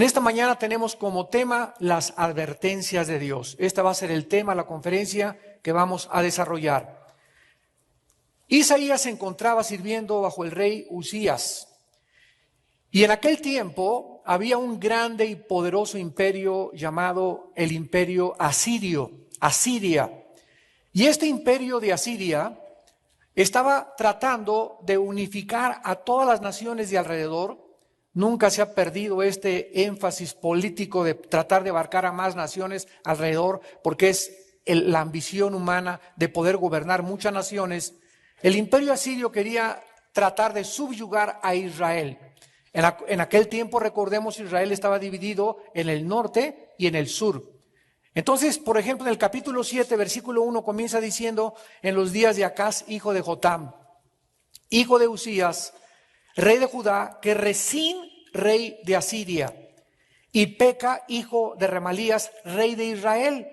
En esta mañana tenemos como tema las advertencias de Dios. Este va a ser el tema de la conferencia que vamos a desarrollar. Isaías se encontraba sirviendo bajo el rey Usías. Y en aquel tiempo había un grande y poderoso imperio llamado el imperio asirio, Asiria. Y este imperio de Asiria estaba tratando de unificar a todas las naciones de alrededor. Nunca se ha perdido este énfasis político de tratar de abarcar a más naciones alrededor, porque es la ambición humana de poder gobernar muchas naciones. El imperio asirio quería tratar de subyugar a Israel. En aquel tiempo, recordemos, Israel estaba dividido en el norte y en el sur. Entonces, por ejemplo, en el capítulo 7, versículo 1, comienza diciendo: en los días de Acaz, hijo de Jotam, hijo de Usías, rey de Judá, que Resín, rey de Asiria, y Peca, hijo de Remalías, rey de Israel,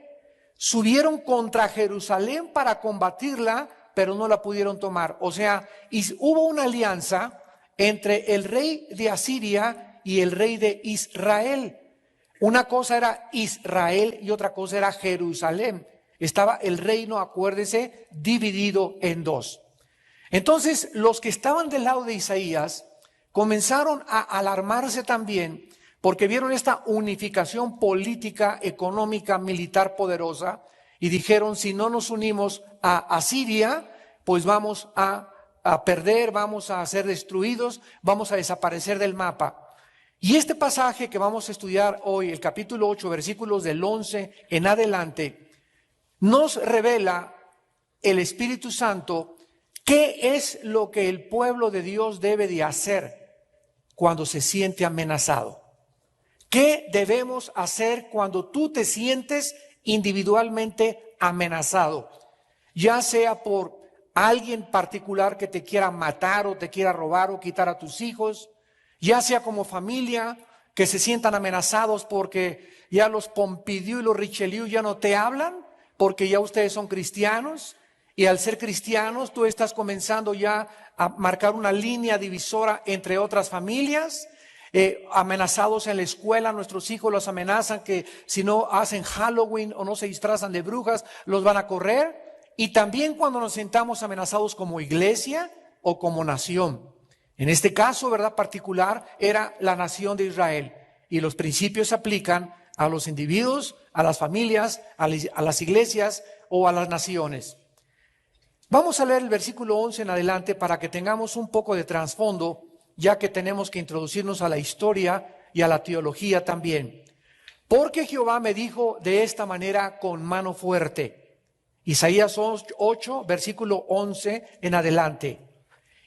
subieron contra Jerusalén para combatirla, pero no la pudieron tomar. O sea, hubo una alianza entre el rey de Asiria y el rey de Israel. Una cosa era Israel y otra cosa era Jerusalén. Estaba el reino, acuérdese, dividido en dos. Entonces, los que estaban del lado de Isaías comenzaron a alarmarse también, porque vieron esta unificación política, económica, militar poderosa, y dijeron: si no nos unimos a Asiria, pues vamos a perder, vamos a ser destruidos, vamos a desaparecer del mapa. Y este pasaje que vamos a estudiar hoy, el capítulo 8, versículos del 11 en adelante, nos revela el Espíritu Santo qué es lo que el pueblo de Dios debe de hacer cuando se siente amenazado. ¿Qué debemos hacer cuando tú te sientes individualmente amenazado? Ya sea por alguien particular que te quiera matar o te quiera robar o quitar a tus hijos, ya sea como familia que se sientan amenazados porque ya los Pompidou y los Richelieu ya no te hablan porque ya ustedes son cristianos, y al ser cristianos tú estás comenzando ya a marcar una línea divisora entre otras familias. Amenazados en la escuela, nuestros hijos los amenazan que si no hacen Halloween o no se disfrazan de brujas los van a correr. Y también cuando nos sentamos amenazados como iglesia o como nación. En este caso, ¿verdad?, particular, era la nación de Israel. Y los principios se aplican a los individuos, a las familias, a las iglesias o a las naciones. Vamos a leer el versículo 11 en adelante para que tengamos un poco de trasfondo, ya que tenemos que introducirnos a la historia y a la teología también. Porque Jehová me dijo de esta manera con mano fuerte. Isaías 8, versículo 11 en adelante.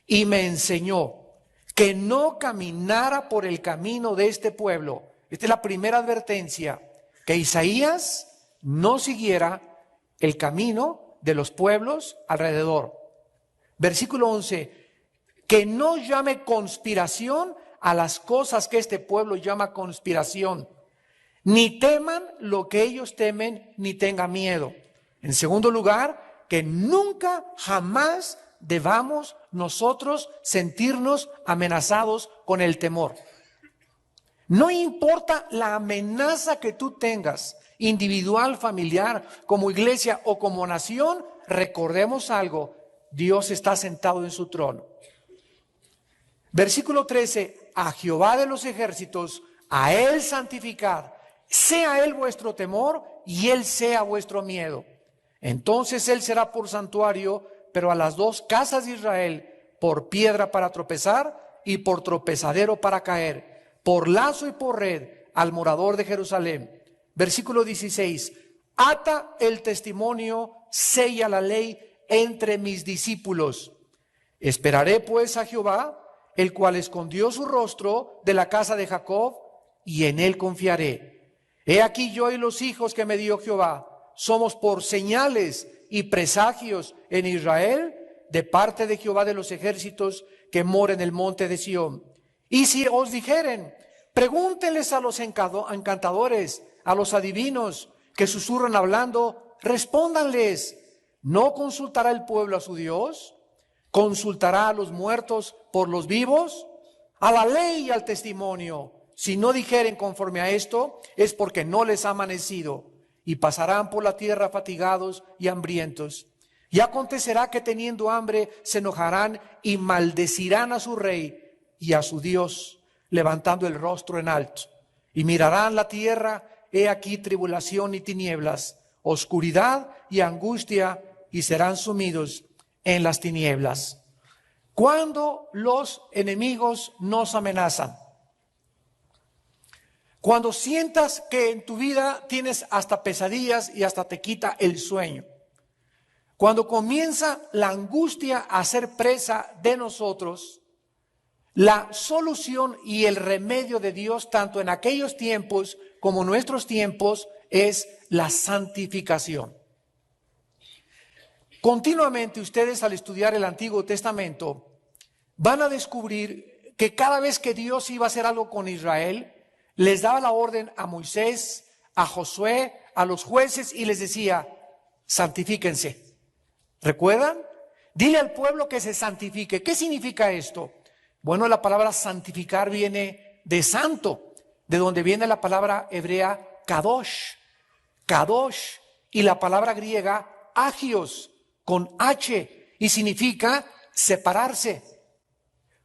Y me enseñó que no caminara por el camino de este pueblo. Esta es la primera advertencia, que Isaías no siguiera el camino de los pueblos alrededor. Versículo 11, que no llame conspiración a las cosas que este pueblo llama conspiración, ni teman lo que ellos temen, ni tengan miedo. En segundo lugar, que nunca, jamás debamos nosotros sentirnos amenazados con el temor. No importa la amenaza que tú tengas, individual, familiar, como iglesia o como nación, recordemos algo: Dios está sentado en su trono. Versículo 13, a Jehová de los ejércitos, a Él santificad, sea Él vuestro temor y Él sea vuestro miedo. Entonces Él será por santuario, pero a las dos casas de Israel por piedra para tropezar y por tropezadero para caer, por lazo y por red al morador de Jerusalén. Versículo 16, ata el testimonio, sella la ley entre mis discípulos. Esperaré pues a Jehová, el cual escondió su rostro de la casa de Jacob, y en Él confiaré. He aquí yo y los hijos que me dio Jehová, somos por señales y presagios en Israel, de parte de Jehová de los ejércitos, que mora en el monte de Sión. Y si os dijeren, pregúntenles a los encantadores, a los adivinos que susurran hablando, respóndanles, ¿no consultará el pueblo a su Dios? ¿Consultará a los muertos por los vivos? A la ley y al testimonio, Si no dijeren conforme a esto, es porque no les ha amanecido, y pasarán por la tierra fatigados y hambrientos. Y acontecerá que teniendo hambre se enojarán y maldecirán a su rey y a su Dios, levantando el rostro en alto. Y mirarán la tierra, he aquí tribulación y tinieblas, oscuridad y angustia, y serán sumidos en las tinieblas. Cuando los enemigos nos amenazan, cuando sientas que en tu vida tienes hasta pesadillas y hasta te quita el sueño, cuando comienza la angustia a ser presa de nosotros, la solución y el remedio de Dios, tanto en aquellos tiempos como en nuestros tiempos, es la santificación. Continuamente ustedes, al estudiar el Antiguo Testamento, van a descubrir que cada vez que Dios iba a hacer algo con Israel, les daba la orden a Moisés, a Josué, a los jueces, y les decía: santifíquense. ¿Recuerdan? Dile al pueblo que se santifique. ¿Qué significa esto? Bueno, la palabra santificar viene de santo, de donde viene la palabra hebrea kadosh, kadosh, y la palabra griega agios, con H, y significa separarse,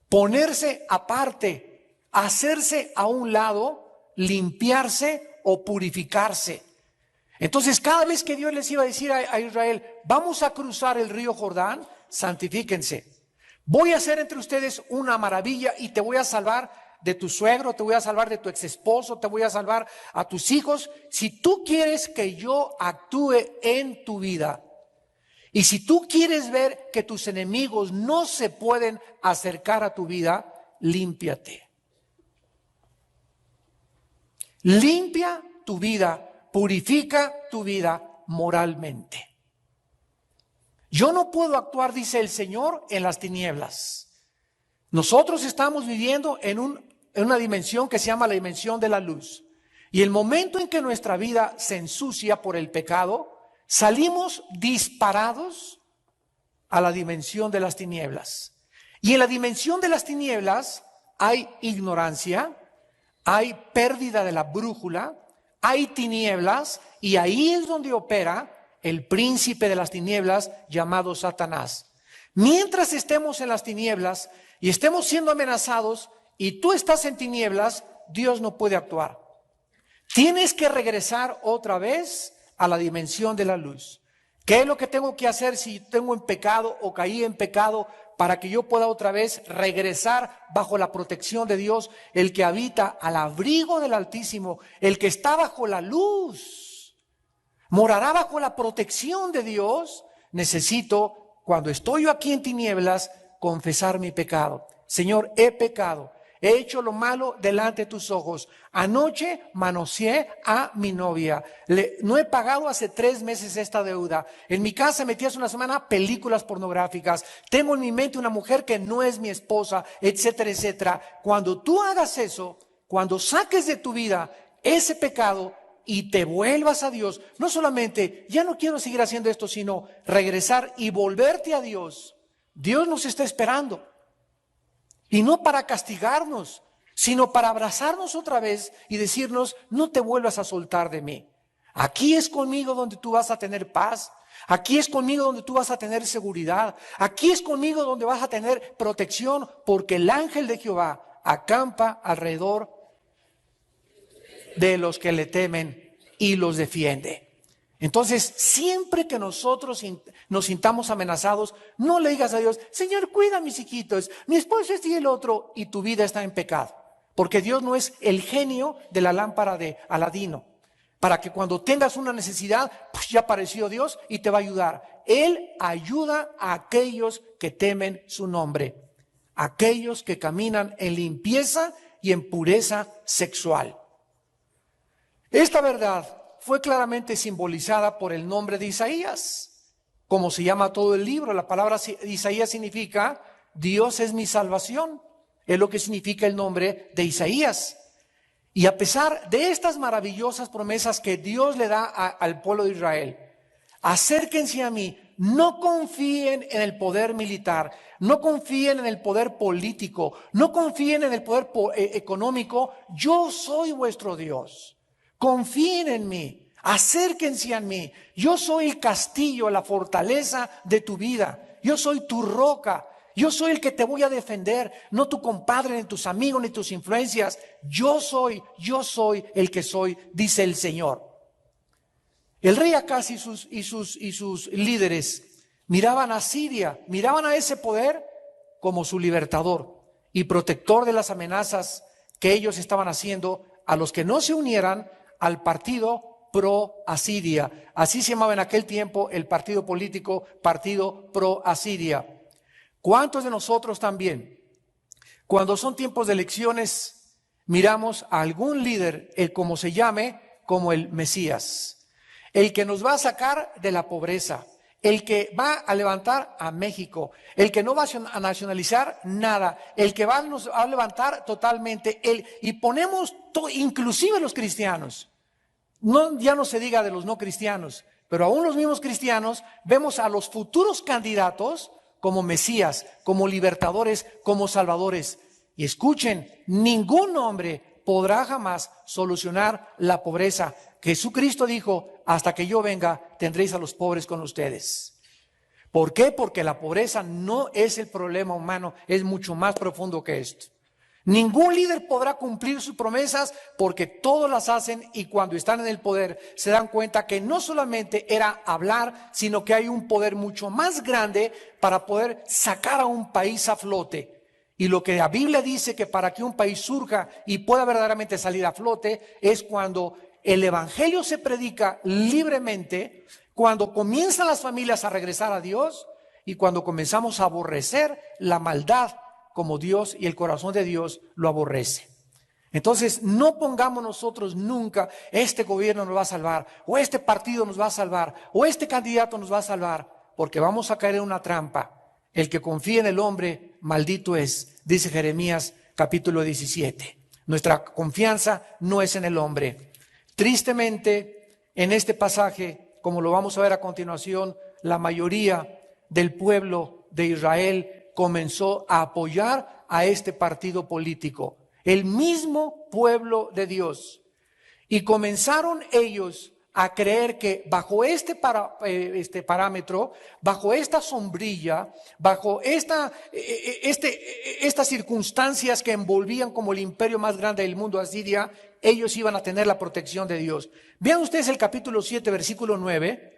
ponerse aparte, hacerse a un lado, limpiarse o purificarse. Entonces, cada vez que Dios les iba a decir a Israel: vamos a cruzar el río Jordán, santifíquense. Voy a hacer entre ustedes una maravilla y te voy a salvar de tu suegro, te voy a salvar de tu ex esposo, te voy a salvar a tus hijos. Si tú quieres que yo actúe en tu vida, y si tú quieres ver que tus enemigos no se pueden acercar a tu vida, límpiate. Limpia tu vida. Purifica tu vida moralmente. Yo no puedo actuar, dice el Señor, en las tinieblas. Nosotros estamos viviendo en una dimensión que se llama la dimensión de la luz. Y el momento en que nuestra vida se ensucia por el pecado, salimos disparados a la dimensión de las tinieblas. Y en la dimensión de las tinieblas hay ignorancia, hay pérdida de la brújula, hay tinieblas, y ahí es donde opera el príncipe de las tinieblas llamado Satanás. Mientras estemos en las tinieblas y estemos siendo amenazados y tú estás en tinieblas, Dios no puede actuar. Tienes que regresar otra vez a la dimensión de la luz. ¿Qué es lo que tengo que hacer si tengo en pecado o caí en pecado, para que yo pueda otra vez regresar bajo la protección de Dios, el que habita al abrigo del Altísimo, el que está bajo la luz, morará bajo la protección de Dios? Necesito, cuando estoy yo aquí en tinieblas, confesar mi pecado. Señor, he pecado, he hecho lo malo delante de tus ojos. Anoche manoseé a mi novia. No he pagado hace 3 meses esta deuda. En mi casa metí hace una semana películas pornográficas. Tengo en mi mente una mujer que no es mi esposa, etcétera, etcétera. Cuando tú hagas eso, cuando saques de tu vida ese pecado y te vuelvas a Dios, no solamente ya no quiero seguir haciendo esto, sino regresar y volverte a Dios. Dios nos está esperando. Y no para castigarnos, sino para abrazarnos otra vez y decirnos: no te vuelvas a soltar de mí. Aquí es conmigo donde tú vas a tener paz. Aquí es conmigo donde tú vas a tener seguridad. Aquí es conmigo donde vas a tener protección, porque el ángel de Jehová acampa alrededor de los que le temen y los defiende. Entonces, siempre que nosotros nos sintamos amenazados, no le digas a Dios: Señor, cuida a mis hijitos, mi esposo este y el otro, y tu vida está en pecado. Porque Dios no es el genio de la lámpara de Aladino, para que cuando tengas una necesidad, pues ya apareció Dios y te va a ayudar. Él ayuda a aquellos que temen su nombre, aquellos que caminan en limpieza y en pureza sexual. Esta verdad fue claramente simbolizada por el nombre de Isaías, como se llama todo el libro. La palabra Isaías significa Dios es mi salvación, es lo que significa el nombre de Isaías. Y a pesar de estas maravillosas promesas que Dios le da al pueblo de Israel: acérquense a mí, No confíen en el poder militar, no confíen en el poder político, no confíen en el poder económico. Yo soy vuestro Dios. Confíen en mí, acérquense a mí. Yo soy el castillo, la fortaleza de tu vida. Yo soy tu roca. Yo soy el que te voy a defender, no tu compadre, ni tus amigos, ni tus influencias. Yo soy el que soy, dice el Señor. El rey Acaz y sus líderes miraban a Siria, miraban a ese poder como su libertador y protector de las amenazas que ellos estaban haciendo a los que no se unieran al partido pro-Asiria. Así se llamaba en aquel tiempo el partido político, partido pro-Asiria. ¿Cuántos de nosotros también, cuando son tiempos de elecciones, miramos a algún líder, el como se llame, como el Mesías? El que nos va a sacar de la pobreza, el que va a levantar a México, el que no va a nacionalizar nada, el que nos va a levantar totalmente, y ponemos inclusive los cristianos, ya no se diga de los no cristianos, pero aún los mismos cristianos vemos a los futuros candidatos como Mesías, como libertadores, como salvadores. Y escuchen, ningún hombre podrá jamás solucionar la pobreza. Jesucristo dijo, hasta que yo venga, tendréis a los pobres con ustedes. ¿Por qué? Porque la pobreza no es el problema humano, es mucho más profundo que esto. Ningún líder podrá cumplir sus promesas porque todos las hacen, y cuando están en el poder se dan cuenta que no solamente era hablar, sino que hay un poder mucho más grande para poder sacar a un país a flote. Y lo que la Biblia dice que para que un país surja y pueda verdaderamente salir a flote es cuando el evangelio se predica libremente, cuando comienzan las familias a regresar a Dios y cuando comenzamos a aborrecer la maldad como Dios y el corazón de Dios lo aborrece. Entonces, no pongamos nosotros nunca, este gobierno nos va a salvar, o este partido nos va a salvar, o este candidato nos va a salvar, porque vamos a caer en una trampa. El que confía en el hombre, maldito es, dice Jeremías capítulo 17. Nuestra confianza no es en el hombre. Tristemente, en este pasaje, como lo vamos a ver a continuación, la mayoría del pueblo de Israel comenzó a apoyar a este partido político, el mismo pueblo de Dios. Y comenzaron ellos a creer que bajo este parámetro, bajo esta sombrilla, bajo estas circunstancias que envolvían como el imperio más grande del mundo, Asiria, ellos iban a tener la protección de Dios. Vean ustedes el capítulo 7, versículo 9.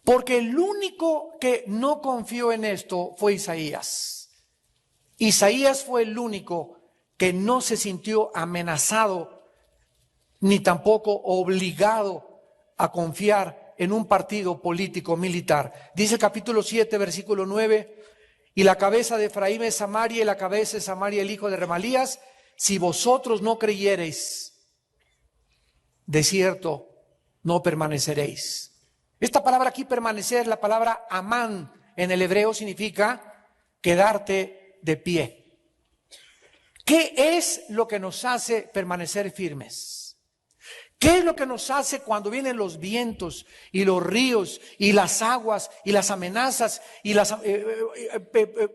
Porque el único que no confió en esto fue Isaías. Isaías fue el único que no se sintió amenazado ni tampoco obligado a confiar en un partido político militar. Dice el capítulo 7, versículo 9, y la cabeza de Efraín es Samaria y la cabeza de Samaria el hijo de Remalías. Si vosotros no creyereis, de cierto no permaneceréis. Esta palabra aquí, permanecer, la palabra amán en el hebreo significa quedarte de pie. ¿Qué es lo que nos hace permanecer firmes? ¿Qué es lo que nos hace cuando vienen los vientos y los ríos y las aguas y las amenazas y los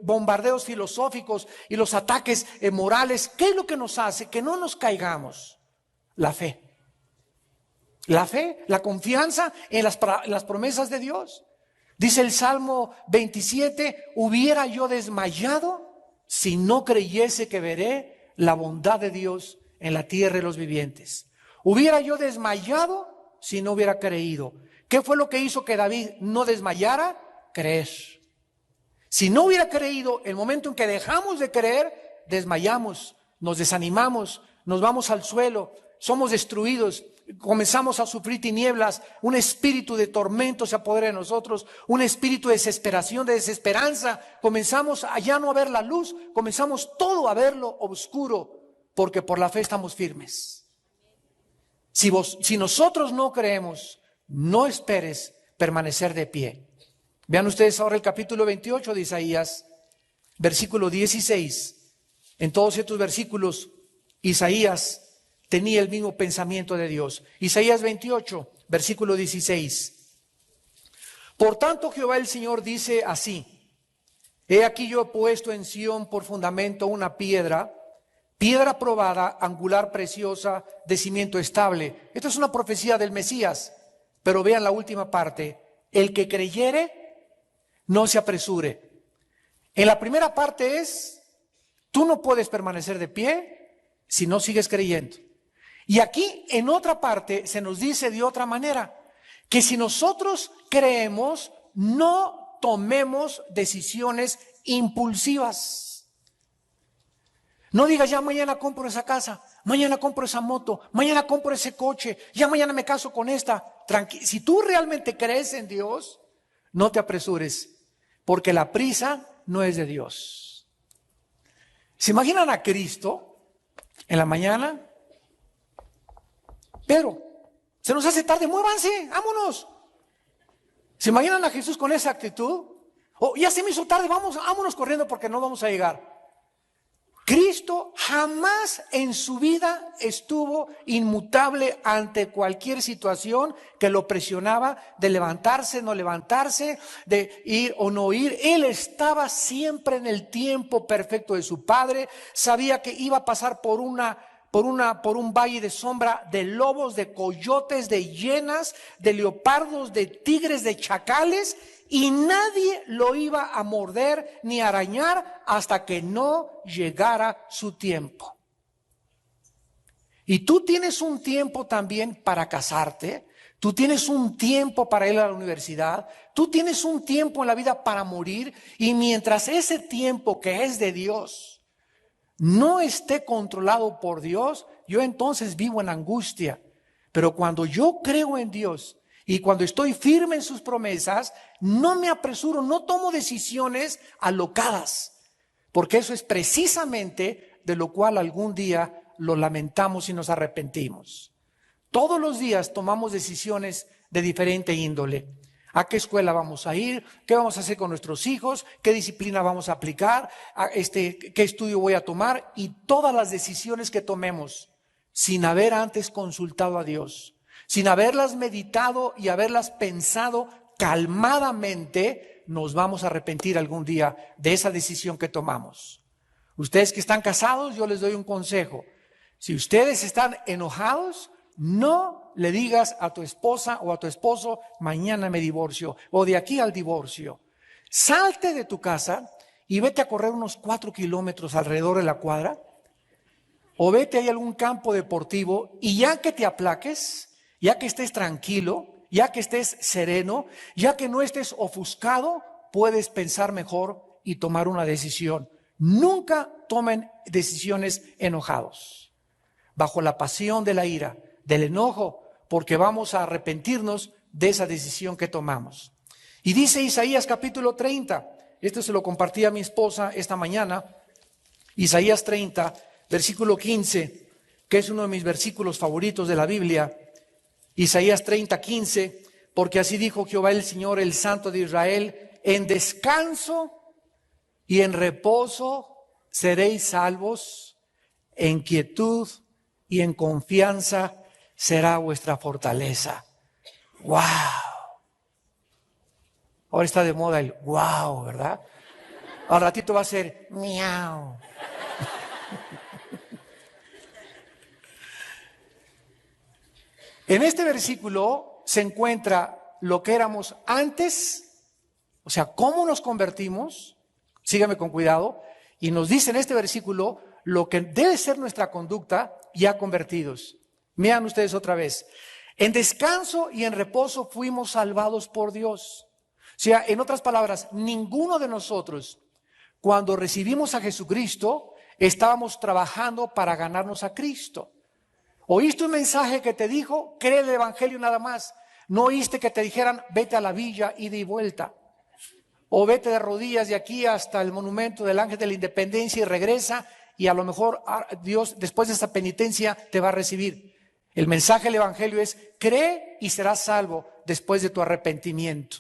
bombardeos filosóficos y los ataques morales? ¿Qué es lo que nos hace que no nos caigamos? La fe. La fe, la confianza en las promesas de Dios. Dice el Salmo 27, hubiera yo desmayado si no creyese que veré la bondad de Dios en la tierra de los vivientes. Hubiera yo desmayado si no hubiera creído. ¿Qué fue lo que hizo que David no desmayara? Creer. Si no hubiera creído, el momento en que dejamos de creer, desmayamos, nos desanimamos, nos vamos al suelo, somos destruidos. Comenzamos a sufrir tinieblas, un espíritu de tormento se apodera de nosotros, un espíritu de desesperación, de desesperanza. Comenzamos a ya no ver la luz, comenzamos todo a verlo oscuro, porque por la fe estamos firmes. Si nosotros no creemos, no esperes permanecer de pie. Vean ustedes ahora el capítulo 28 de Isaías, versículo 16. En todos estos versículos, Isaías tenía el mismo pensamiento de Dios. Isaías 28, versículo 16. Por tanto, Jehová el Señor dice así: he aquí yo he puesto en Sión por fundamento una piedra, piedra probada, angular, preciosa, de cimiento estable. Esto es una profecía del Mesías, pero vean la última parte: el que creyere, no se apresure. En la primera parte es, tú no puedes permanecer de pie si no sigues creyendo. Y aquí en otra parte se nos dice de otra manera, que si nosotros creemos, no tomemos decisiones impulsivas. No digas, ya mañana compro esa casa, mañana compro esa moto, mañana compro ese coche, ya mañana me caso con esta. Si tú realmente crees en Dios, no te apresures, porque la prisa no es de Dios. ¿Se imaginan a Cristo en la mañana? Pero se nos hace tarde, muévanse, vámonos. ¿Se imaginan a Jesús con esa actitud? Oh, ya se me hizo tarde, vámonos corriendo porque no vamos a llegar. Cristo jamás en su vida estuvo inmutable ante cualquier situación que lo presionaba de levantarse, no levantarse, de ir o no ir. Él estaba siempre en el tiempo perfecto de su Padre. Sabía que iba a pasar por un valle de sombra de lobos, de coyotes, de hienas, de leopardos, de tigres, de chacales, y nadie lo iba a morder ni arañar hasta que no llegara su tiempo. Y tú tienes un tiempo también para casarte, tú tienes un tiempo para ir a la universidad, tú tienes un tiempo en la vida para morir, y mientras ese tiempo que es de Dios no esté controlado por Dios, yo entonces vivo en angustia. Pero cuando yo creo en Dios y cuando estoy firme en sus promesas, no me apresuro, no tomo decisiones alocadas, porque eso es precisamente de lo cual algún día lo lamentamos y nos arrepentimos. Todos los días tomamos decisiones de diferente índole. ¿A qué escuela vamos a ir? ¿Qué vamos a hacer con nuestros hijos? ¿Qué disciplina vamos a aplicar? ¿Qué estudio voy a tomar? Y todas las decisiones que tomemos sin haber antes consultado a Dios, sin haberlas meditado y haberlas pensado calmadamente, nos vamos a arrepentir algún día de esa decisión que tomamos. Ustedes que están casados, yo les doy un consejo. Si ustedes están enojados, no le digas a tu esposa o a tu esposo, mañana me divorcio, o de aquí al divorcio. Salte de tu casa y vete a correr unos 4 kilómetros alrededor de la cuadra, o vete ahí a algún campo deportivo, y ya que te aplaques, ya que estés tranquilo, ya que estés sereno, ya que no estés ofuscado, puedes pensar mejor y tomar una decisión. Nunca tomen decisiones enojados, bajo la pasión de la ira, del enojo, porque vamos a arrepentirnos de esa decisión que tomamos. Y dice Isaías capítulo 30, esto se lo compartí a mi esposa esta mañana, Isaías 30, versículo 15, que es uno de mis versículos favoritos de la Biblia. Isaías 30, 15, porque así dijo Jehová el Señor, el Santo de Israel: en descanso y en reposo seréis salvos, en quietud y en confianza será vuestra fortaleza. ¡Wow! Ahora está de moda el wow, ¿verdad? Al ratito va a ser miau. En este versículo se encuentra lo que éramos antes, o sea, cómo nos convertimos, sígame con cuidado, y nos dice en este versículo lo que debe ser nuestra conducta ya convertidos. Vean ustedes otra vez. En descanso y en reposo fuimos salvados por Dios. O sea, en otras palabras, ninguno de nosotros, cuando recibimos a Jesucristo, estábamos trabajando para ganarnos a Cristo. ¿Oíste un mensaje que te dijo, cree el evangelio nada más? ¿No oíste que te dijeran, vete a la villa, ida y vuelta? O vete de rodillas de aquí hasta el monumento del Ángel de la Independencia y regresa, y a lo mejor Dios después de esa penitencia te va a recibir. El mensaje del evangelio es, cree y serás salvo después de tu arrepentimiento.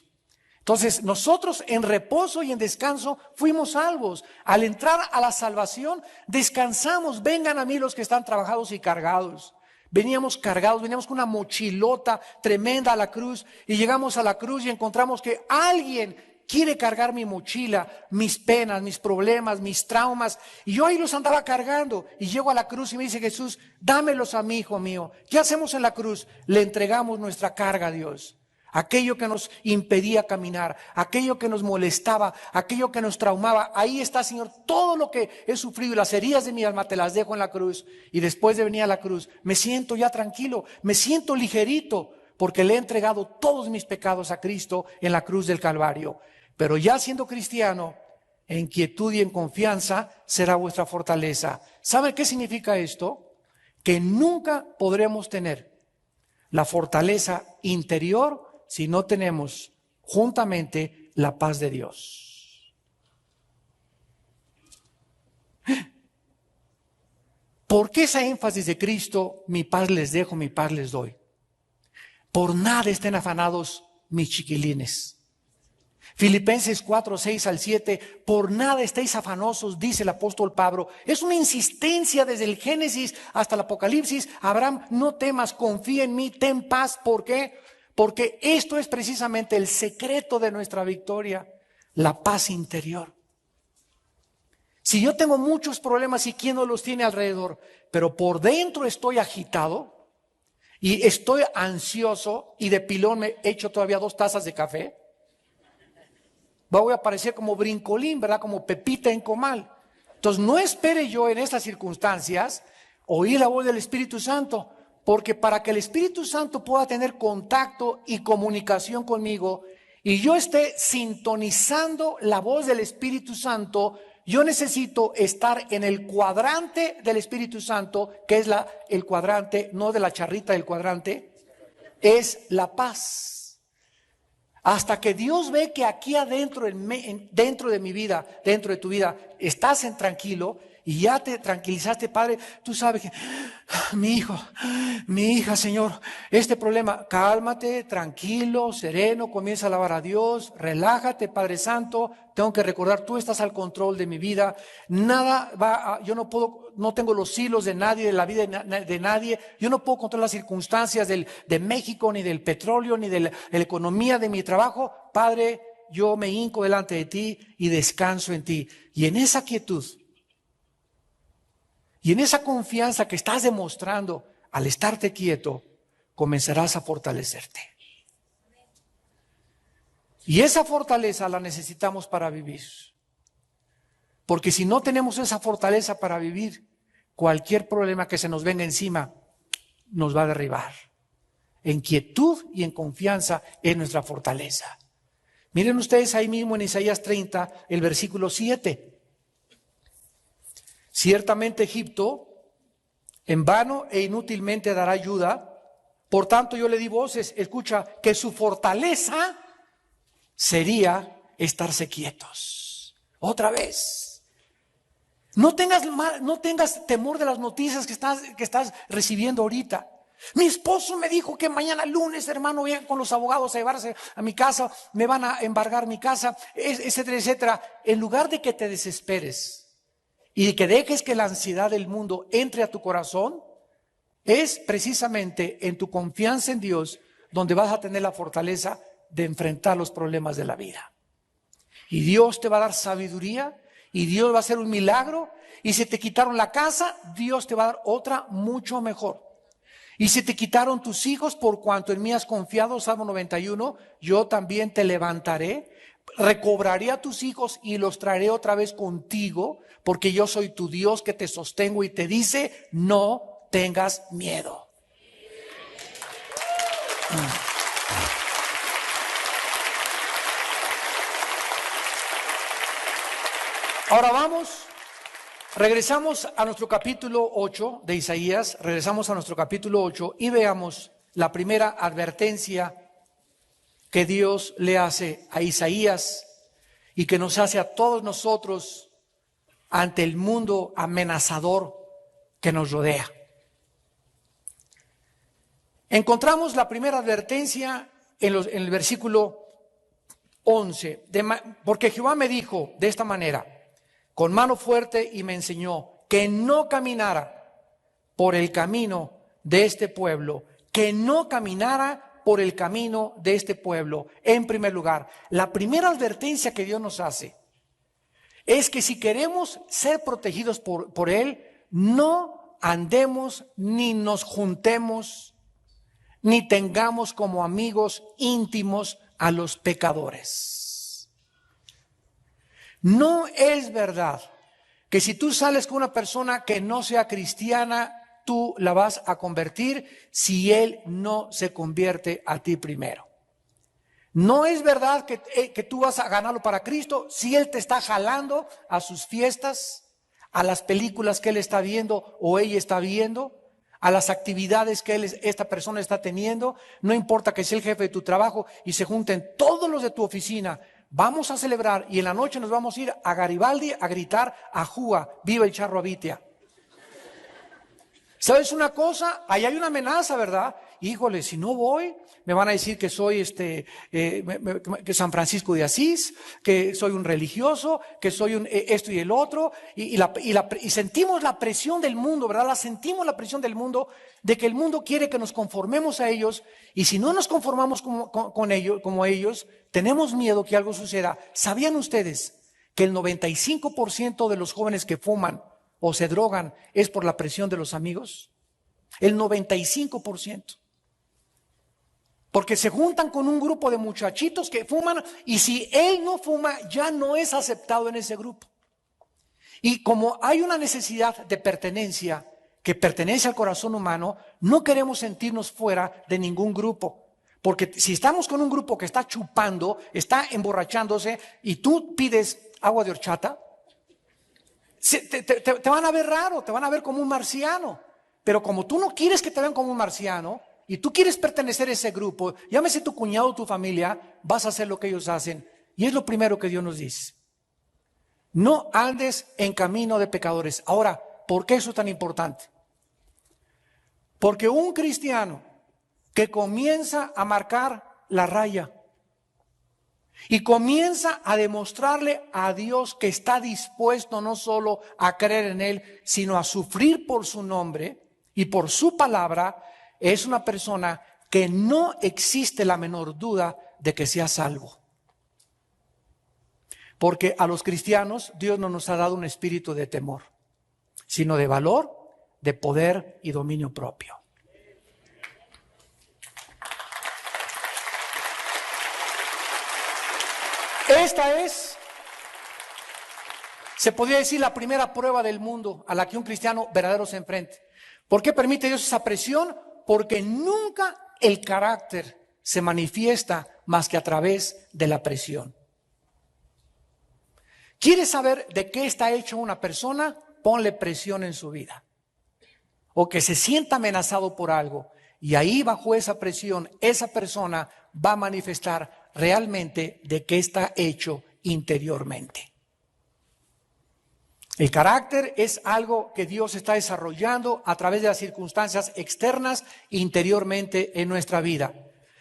Entonces nosotros en reposo y en descanso fuimos salvos. Al entrar a la salvación descansamos. Vengan a mí los que están trabajados y cargados. Veníamos cargados, veníamos con una mochilota tremenda a la cruz y llegamos a la cruz y encontramos que alguien quiere cargar mi mochila, mis penas, mis problemas, mis traumas. Y yo ahí los andaba cargando y llego a la cruz y me dice Jesús, dámelos a mí, hijo mío. ¿Qué hacemos en la cruz? Le entregamos nuestra carga a Dios. Aquello que nos impedía caminar, aquello que nos molestaba, aquello que nos traumaba. Ahí está, Señor, todo lo que he sufrido y las heridas de mi alma te las dejo en la cruz. Y después de venir a la cruz, me siento ya tranquilo, me siento ligerito, porque le he entregado todos mis pecados a Cristo en la cruz del Calvario. Pero ya siendo cristiano, en quietud y en confianza será vuestra fortaleza. ¿Sabe qué significa esto? Que nunca podremos tener la fortaleza interior si no tenemos juntamente la paz de Dios. ¿Por qué esa énfasis de Cristo? Mi paz les dejo, mi paz les doy. Por nada estén afanados mis chiquilines. Filipenses 4, 6 al 7, por nada estéis afanosos, dice el apóstol Pablo. Es una insistencia desde el Génesis hasta el Apocalipsis. Abraham, no temas, confía en mí, ten paz. ¿Por qué? Porque esto es precisamente el secreto de nuestra victoria, la paz interior. Si yo tengo muchos problemas y quién no los tiene alrededor, pero por dentro estoy agitado y estoy ansioso y de pilón me echo todavía 2 tazas de café, voy a parecer como brincolín, ¿verdad? Como Pepita en comal. Entonces no espere yo en estas circunstancias oír la voz del Espíritu Santo, porque para que el Espíritu Santo pueda tener contacto y comunicación conmigo y yo esté sintonizando la voz del Espíritu Santo, yo necesito estar en el cuadrante del Espíritu Santo, que es el cuadrante, no de la charrita del cuadrante, es la paz. Hasta que Dios ve que aquí adentro, dentro de mi vida, dentro de tu vida, estás en tranquilo y ya te tranquilizaste, Padre, tú sabes que mi hijo, mi hija, Señor, este problema, cálmate, tranquilo, sereno, comienza a alabar a Dios, relájate, Padre Santo, tengo que recordar, tú estás al control de mi vida, nada yo no puedo, no tengo los hilos de nadie, de la vida de nadie, yo no puedo controlar las circunstancias de México, ni del petróleo, ni de la economía de mi trabajo. Padre, yo me hinco delante de ti y descanso en ti. Y en esa quietud y en esa confianza que estás demostrando al estarte quieto, comenzarás a fortalecerte. Y esa fortaleza la necesitamos para vivir. Porque si no tenemos esa fortaleza para vivir, cualquier problema que se nos venga encima nos va a derribar. En quietud y en confianza es nuestra fortaleza. Miren ustedes ahí mismo en Isaías 30, el versículo 7. Ciertamente Egipto en vano e inútilmente dará ayuda, por tanto yo le di voces, escucha, que su fortaleza sería estarse quietos. Otra vez. No tengas temor de las noticias que estás recibiendo ahorita. Mi esposo me dijo que mañana lunes, hermano, voy con los abogados a llevarse a mi casa, me van a embargar mi casa, etcétera, etcétera. En lugar de que te desesperes y que dejes que la ansiedad del mundo entre a tu corazón, es precisamente en tu confianza en Dios donde vas a tener la fortaleza de enfrentar los problemas de la vida. Y Dios te va a dar sabiduría y Dios va a hacer un milagro. Y si te quitaron la casa, Dios te va a dar otra mucho mejor. Y si te quitaron tus hijos, por cuanto en mí has confiado, Salmo 91, yo también te levantaré, recobraré a tus hijos y los traeré otra vez contigo, porque yo soy tu Dios que te sostengo y te dice, no tengas miedo. Ahora regresamos a nuestro capítulo 8 de Isaías, regresamos a nuestro capítulo 8 y veamos la primera advertencia que Dios le hace a Isaías y que nos hace a todos nosotros ante el mundo amenazador que nos rodea. Encontramos la primera advertencia en el versículo 11, porque Jehová me dijo de esta manera, con mano fuerte, y me enseñó que no caminara por el camino de este pueblo que no caminara por el camino de este pueblo. En primer lugar, la primera advertencia que Dios nos hace es que si queremos ser protegidos por Él, no andemos ni nos juntemos ni tengamos como amigos íntimos a los pecadores. No es verdad que si tú sales con una persona que no sea cristiana, tú la vas a convertir si él no se convierte a ti primero. No es verdad que tú vas a ganarlo para Cristo si él te está jalando a sus fiestas, a las películas que él está viendo o ella está viendo, a las actividades que esta persona está teniendo. No importa que sea el jefe de tu trabajo y se junten todos los de tu oficina. Vamos a celebrar y en la noche nos vamos a ir a Garibaldi a gritar a Júa, viva el Charro Abitia. ¿Sabes una cosa? Ahí hay una amenaza, ¿verdad? Híjole, si no voy, me van a decir que soy que San Francisco de Asís, que soy un religioso, que soy un esto y el otro, y sentimos la presión del mundo, ¿verdad? Sentimos la presión del mundo, de que el mundo quiere que nos conformemos a ellos, y si no nos conformamos con ellos, como ellos, tenemos miedo que algo suceda. ¿Sabían ustedes que el 95% de los jóvenes que fuman o se drogan es por la presión de los amigos? El 95%. Porque se juntan con un grupo de muchachitos que fuman y si él no fuma ya no es aceptado en ese grupo. Y como hay una necesidad de pertenencia que pertenece al corazón humano, no queremos sentirnos fuera de ningún grupo. Porque si estamos con un grupo que está chupando, está emborrachándose y tú pides agua de horchata, te van a ver raro, te van a ver como un marciano. Pero como tú no quieres que te vean como un marciano y tú quieres pertenecer a ese grupo, llámese tu cuñado o tu familia, vas a hacer lo que ellos hacen. Y es lo primero que Dios nos dice. No andes en camino de pecadores. Ahora, ¿por qué eso es tan importante? Porque un cristiano que comienza a marcar la raya y comienza a demostrarle a Dios que está dispuesto no solo a creer en Él, sino a sufrir por su nombre y por su palabra, es una persona que no existe la menor duda de que sea salvo. Porque a los cristianos Dios no nos ha dado un espíritu de temor, sino de valor, de poder y dominio propio. Esta es, se podría decir, la primera prueba del mundo a la que un cristiano verdadero se enfrenta. ¿Por qué permite Dios esa presión? Porque nunca el carácter se manifiesta más que a través de la presión. ¿Quieres saber de qué está hecho una persona? Ponle presión en su vida. O que se sienta amenazado por algo. Y ahí bajo esa presión, esa persona va a manifestar realmente de qué está hecho interiormente. El carácter es algo que Dios está desarrollando a través de las circunstancias externas interiormente en nuestra vida.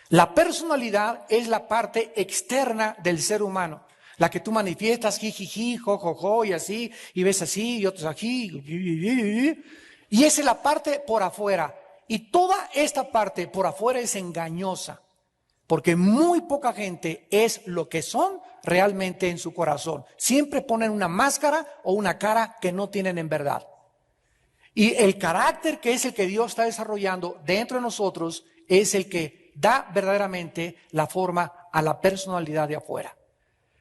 La personalidad es la parte externa del ser humano, la que tú manifiestas, jijiji, jojojo, y así, y ves así, y otros aquí, y esa es la parte por afuera. Y toda esta parte por afuera es engañosa, porque muy poca gente es lo que son realmente en su corazón. Siempre ponen una máscara o una cara que no tienen en verdad. Y el carácter que es el que Dios está desarrollando dentro de nosotros es el que da verdaderamente la forma a la personalidad de afuera.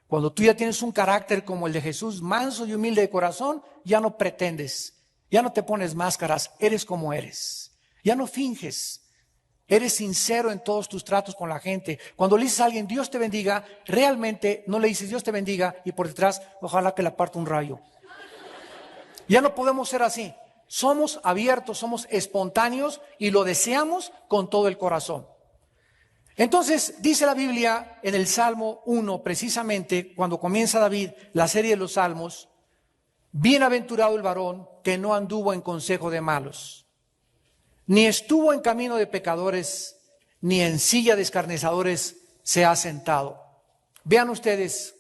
Cuando tú ya tienes un carácter como el de Jesús, manso y humilde de corazón, ya no pretendes, ya no te pones máscaras, eres como eres. Ya no finges. Eres sincero en todos tus tratos con la gente. Cuando le dices a alguien, Dios te bendiga, realmente no le dices Dios te bendiga y por detrás, ojalá que le aparte un rayo. Ya no podemos ser así. Somos abiertos, somos espontáneos y lo deseamos con todo el corazón. Entonces, dice la Biblia en el Salmo 1, precisamente cuando comienza David la serie de los Salmos, bienaventurado el varón que no anduvo en consejo de malos, ni estuvo en camino de pecadores, ni en silla de escarnecedores se ha sentado. Vean ustedes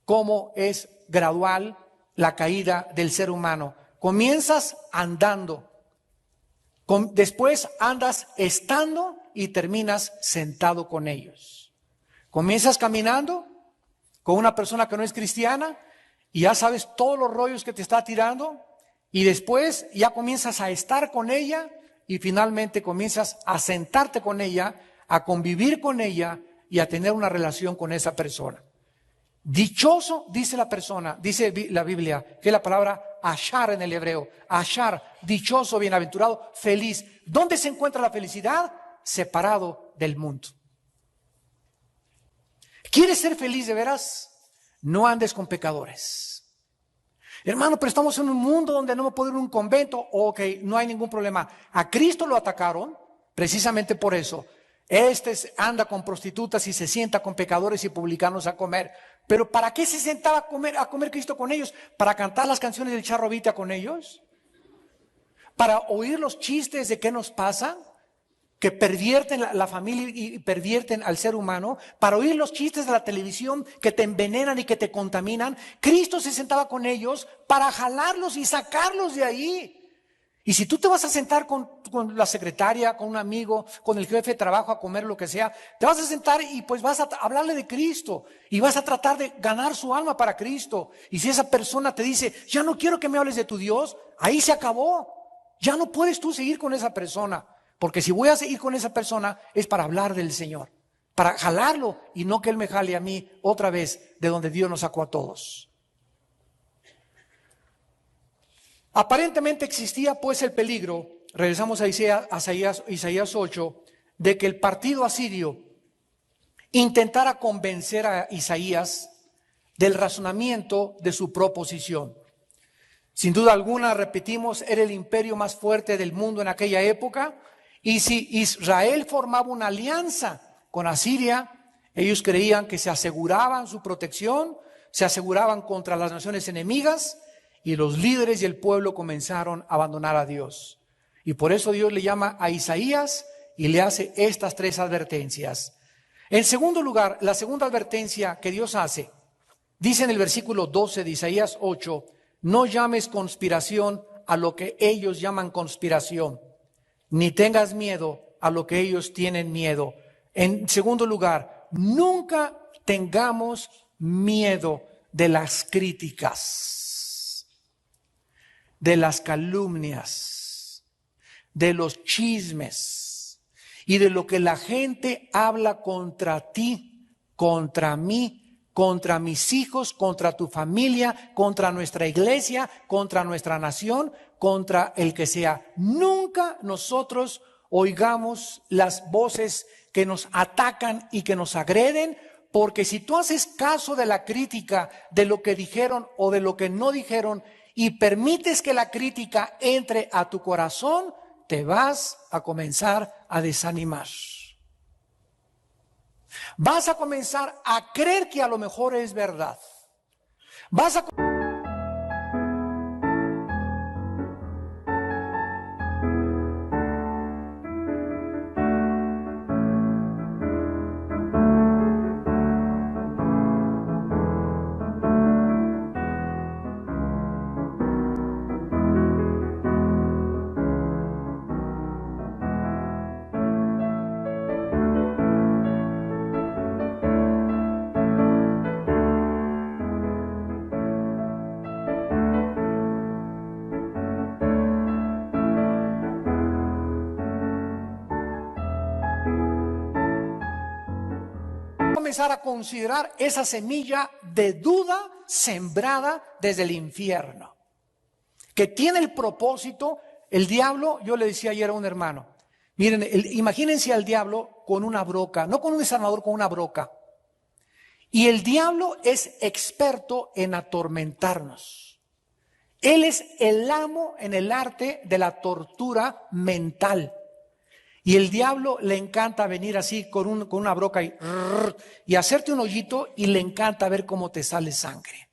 cómo es gradual la caída del ser humano. Comienzas andando Después andas estando y terminas sentado con ellos. Comienzas caminando con una persona que no es cristiana y ya sabes todos los rollos que te está tirando, y después ya comienzas a estar con ella y finalmente comienzas a sentarte con ella, a convivir con ella y a tener una relación con esa persona. Dichoso, dice la persona, dice la Biblia, que es la palabra ashar en el hebreo. Ashar, dichoso, bienaventurado, feliz. ¿Dónde se encuentra la felicidad? Separado del mundo. ¿Quieres ser feliz de veras? No andes con pecadores. Hermano, pero estamos en un mundo donde no me puedo ir a un convento. Ok, no hay ningún problema. A Cristo lo atacaron precisamente por eso. Anda con prostitutas y se sienta con pecadores y publicanos a comer. Pero ¿para qué se sentaba a comer Cristo con ellos? ¿Para cantar las canciones del Charro Vita con ellos? ¿Para oír los chistes de qué nos pasa? Que pervierten la familia y pervierten al ser humano. ¿Para oír los chistes de la televisión que te envenenan y que te contaminan? Cristo se sentaba con ellos para jalarlos y sacarlos de ahí. Y si tú te vas a sentar con la secretaria, con un amigo, con el jefe de trabajo a comer lo que sea, te vas a sentar y pues vas a hablarle de Cristo y vas a tratar de ganar su alma para Cristo. Y si esa persona te dice, ya no quiero que me hables de tu Dios, ahí se acabó. Ya no puedes tú seguir con esa persona, porque si voy a seguir con esa persona es para hablar del Señor, para jalarlo y no que Él me jale a mí otra vez de donde Dios nos sacó a todos. Aparentemente existía pues el peligro, regresamos a Isaías 8, de que el partido asirio intentara convencer a Isaías del razonamiento de su proposición. Sin duda alguna, repetimos, era el imperio más fuerte del mundo en aquella época, y si Israel formaba una alianza con Asiria, ellos creían que se aseguraban su protección, se aseguraban contra las naciones enemigas, y los líderes y el pueblo comenzaron a abandonar a Dios. Y por eso Dios le llama a Isaías y le hace estas 3 advertencias. En segundo lugar, la segunda advertencia que Dios hace, dice en el versículo 12 de Isaías 8, no llames conspiración a lo que ellos llaman conspiración, ni tengas miedo a lo que ellos tienen miedo. En segundo lugar, nunca tengamos miedo de las críticas, de las calumnias, de los chismes y de lo que la gente habla contra ti, contra mí, contra mis hijos, contra tu familia, contra nuestra iglesia, contra nuestra nación, contra el que sea. Nunca nosotros oigamos las voces que nos atacan y que nos agreden, porque si tú haces caso de la crítica, de lo que dijeron o de lo que no dijeron, y permites que la crítica entre a tu corazón, te vas a comenzar a desanimar. Vas a comenzar a creer que a lo mejor es verdad. Vas a comenzar a considerar esa semilla de duda sembrada desde el infierno, que tiene el propósito, el diablo, yo le decía ayer a un hermano, miren, imagínense al diablo con una broca, no con un desarmador, con una broca. Y el diablo es experto en atormentarnos. Él es el amo en el arte de la tortura mental. Y el diablo le encanta venir así con una broca y hacerte un hoyito, y le encanta ver cómo te sale sangre.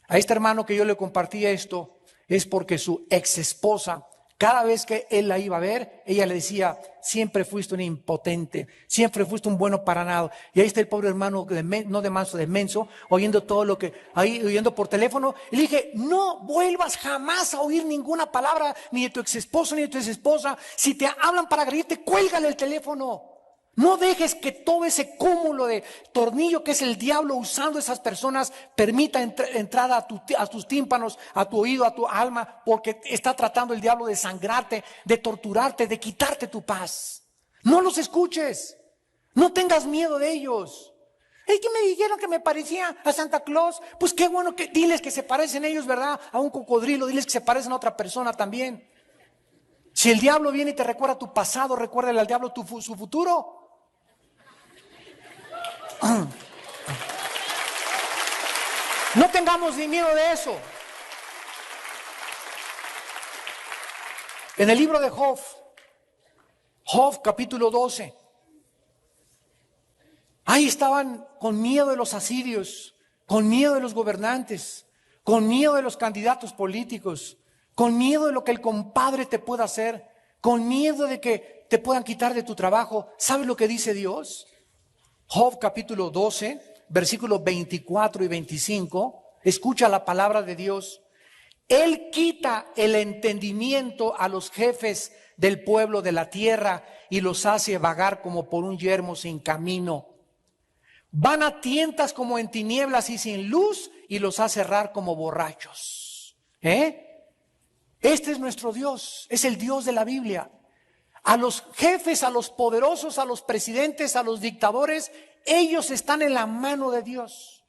A este hermano que yo le compartía esto es porque su ex esposa Cada vez que él la iba a ver, ella le decía, siempre fuiste un impotente, siempre fuiste un bueno para nada. Y ahí está el pobre hermano, no de manso, de menso, oyendo todo lo que, ahí oyendo por teléfono. Y le dije, no vuelvas jamás a oír ninguna palabra, ni de tu ex esposo, ni de tu ex esposa. Si te hablan para agredirte, cuélgale el teléfono. No dejes que todo ese cúmulo de tornillo que es el diablo usando esas personas permita entrada a tus tímpanos, a tu oído, a tu alma, porque está tratando el diablo de sangrarte, de torturarte, de quitarte tu paz. No los escuches, no tengas miedo de ellos. Es que me dijeron que me parecía a Santa Claus. Pues qué bueno, que diles que se parecen ellos, ¿verdad? A un cocodrilo, diles que se parecen a otra persona también. Si el diablo viene y te recuerda tu pasado, recuérdale al diablo su futuro. No tengamos ni miedo de eso. En el libro de Job capítulo 12, ahí estaban con miedo de los asirios, con miedo de los gobernantes, con miedo de los candidatos políticos, con miedo de lo que el compadre te pueda hacer, con miedo de que te puedan quitar de tu trabajo. ¿Sabes lo que dice Dios? Job capítulo 12, versículos 24 y 25, escucha la palabra de Dios. Él quita el entendimiento a los jefes del pueblo de la tierra y los hace vagar como por un yermo sin camino. Van a tientas como en tinieblas y sin luz y los hace errar como borrachos. Este es nuestro Dios, es el Dios de la Biblia. A los jefes, a los poderosos, a los presidentes, a los dictadores, ellos están en la mano de Dios.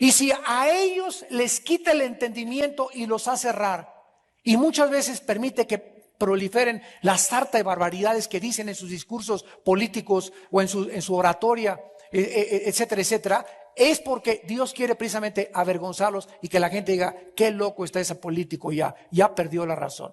Y si a ellos les quita el entendimiento y los hace errar, y muchas veces permite que proliferen la sarta de barbaridades que dicen en sus discursos políticos o en su oratoria, etcétera, etcétera, es porque Dios quiere precisamente avergonzarlos y que la gente diga, qué loco está ese político, ya perdió la razón.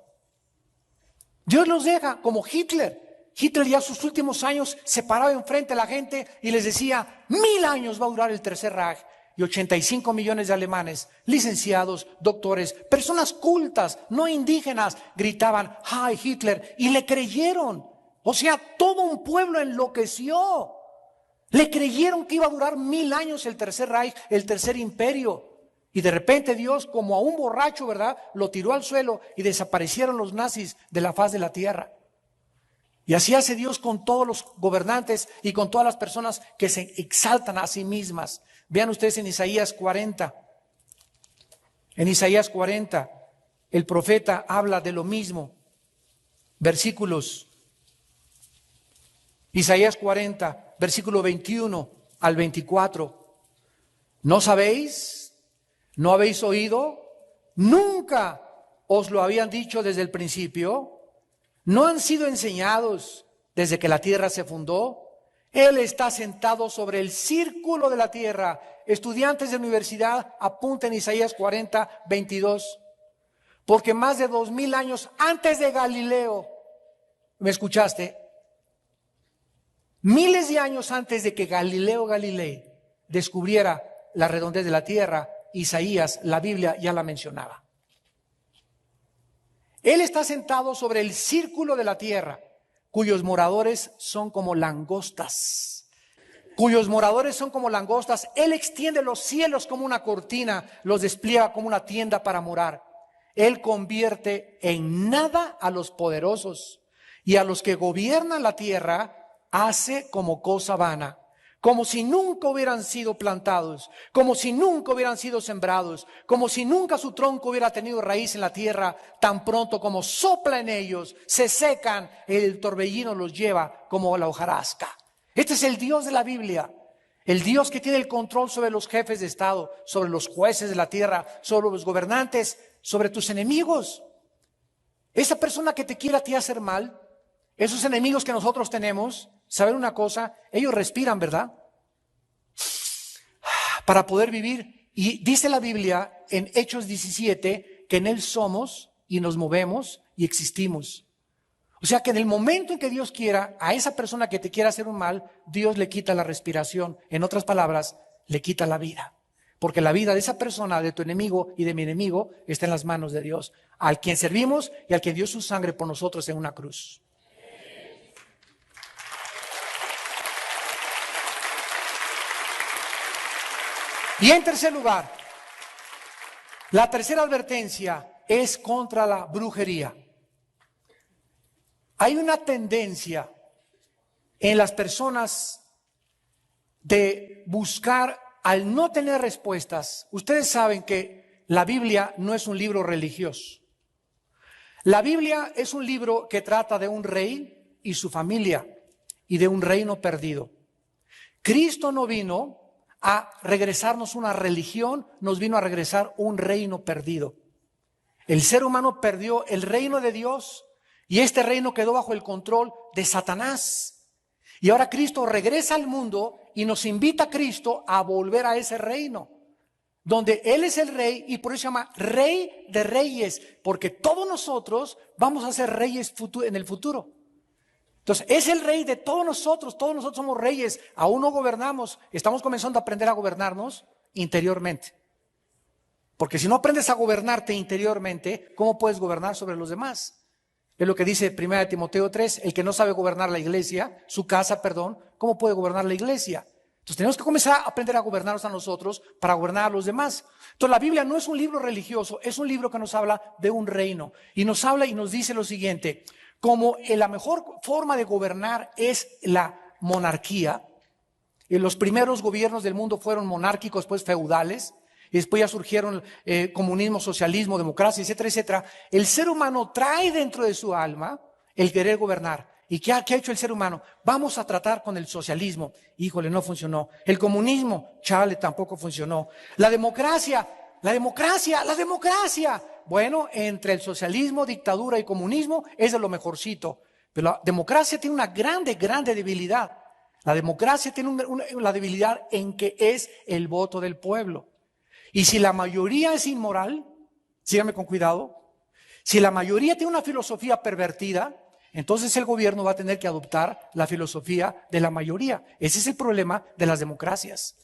Dios los deja como Hitler. Hitler ya sus últimos años se paraba enfrente de la gente y les decía, 1000 años va a durar el Tercer Reich. Y 85 millones de alemanes, licenciados, doctores, personas cultas, no indígenas, gritaban, ¡ay, Hitler! Y le creyeron. O sea, todo un pueblo enloqueció. Le creyeron que iba a durar 1000 años el Tercer Reich, el Tercer Imperio. Y de repente Dios, como a un borracho, ¿verdad?, lo tiró al suelo y desaparecieron los nazis de la faz de la tierra. Y así hace Dios con todos los gobernantes y con todas las personas que se exaltan a sí mismas. Vean ustedes en Isaías 40. En Isaías 40, el profeta habla de lo mismo. Versículos. Isaías 40, versículo 21 al 24. ¿No sabéis? ¿No habéis oído? ¿Nunca os lo habían dicho desde el principio? ¿No han sido enseñados desde que la tierra se fundó? Él está sentado sobre el círculo de la tierra. Estudiantes de universidad, apunten Isaías 40, 22. Porque más de 2000 años antes de Galileo, ¿me escuchaste? Miles de años antes de que Galileo Galilei descubriera la redondez de la tierra, Isaías, la Biblia ya la mencionaba. Él está sentado sobre el círculo de la tierra, cuyos moradores son como langostas. Cuyos moradores son como langostas. Él extiende los cielos como una cortina, los despliega como una tienda para morar. Él convierte en nada a los poderosos y a los que gobiernan la tierra hace como cosa vana. Como si nunca hubieran sido plantados, como si nunca hubieran sido sembrados, como si nunca su tronco hubiera tenido raíz en la tierra. Tan pronto como sopla en ellos, se secan, el torbellino los lleva como la hojarasca. Este es el Dios de la Biblia, el Dios que tiene el control sobre los jefes de Estado, sobre los jueces de la tierra, sobre los gobernantes, sobre tus enemigos. Esa persona que te quiera a ti hacer mal, esos enemigos que nosotros tenemos, ¿saben una cosa? Ellos respiran, ¿verdad? Para poder vivir. Y dice la Biblia en Hechos 17 que en Él somos y nos movemos y existimos. O sea que en el momento en que Dios quiera, a esa persona que te quiera hacer un mal, Dios le quita la respiración. En otras palabras, le quita la vida. porque la vida de esa persona, de tu enemigo y de mi enemigo, está en las manos de Dios, al quien servimos y al quien dio su sangre por nosotros en una cruz. Y en tercer lugar, la tercera advertencia es contra la brujería. Hay una tendencia en las personas de buscar, al no tener respuestas. Ustedes saben que la Biblia no es un libro religioso. La Biblia es un libro que trata de un rey y su familia y de un reino perdido. Cristo no vino a regresarnos una religión, nos vino a regresar un reino perdido. El ser humano perdió el reino de Dios y este reino quedó bajo el control de Satanás. Y ahora Cristo regresa al mundo y nos invita a Cristo a volver a ese reino, donde Él es el rey y por eso se llama Rey de Reyes, porque todos nosotros vamos a ser reyes en el futuro. Entonces, es el rey de todos nosotros somos reyes, aún no gobernamos, estamos comenzando a aprender a gobernarnos interiormente. Porque si no aprendes a gobernarte interiormente, ¿cómo puedes gobernar sobre los demás? Es lo que dice 1 Timoteo 3, el que no sabe gobernar la iglesia, su casa, perdón, ¿cómo puede gobernar la iglesia? Entonces tenemos que comenzar a aprender a gobernarnos a nosotros para gobernar a los demás. Entonces la Biblia no es un libro religioso, es un libro que nos habla de un reino. Y nos habla y nos dice lo siguiente, como la mejor forma de gobernar es la monarquía, los primeros gobiernos del mundo fueron monárquicos, después feudales, y después ya surgieron comunismo, socialismo, democracia, etcétera, etcétera. El ser humano trae dentro de su alma el querer gobernar. ¿Y qué ha hecho el ser humano? Vamos a tratar con el socialismo. Híjole, no funcionó. El comunismo, chale, tampoco funcionó. La democracia. Bueno, entre el socialismo, dictadura y comunismo es de lo mejorcito. Pero la democracia tiene una grande debilidad. La democracia tiene la debilidad en que es el voto del pueblo. Y si la mayoría es inmoral, síganme con cuidado, si la mayoría tiene una filosofía pervertida, entonces el gobierno va a tener que adoptar la filosofía de la mayoría. Ese es el problema de las democracias.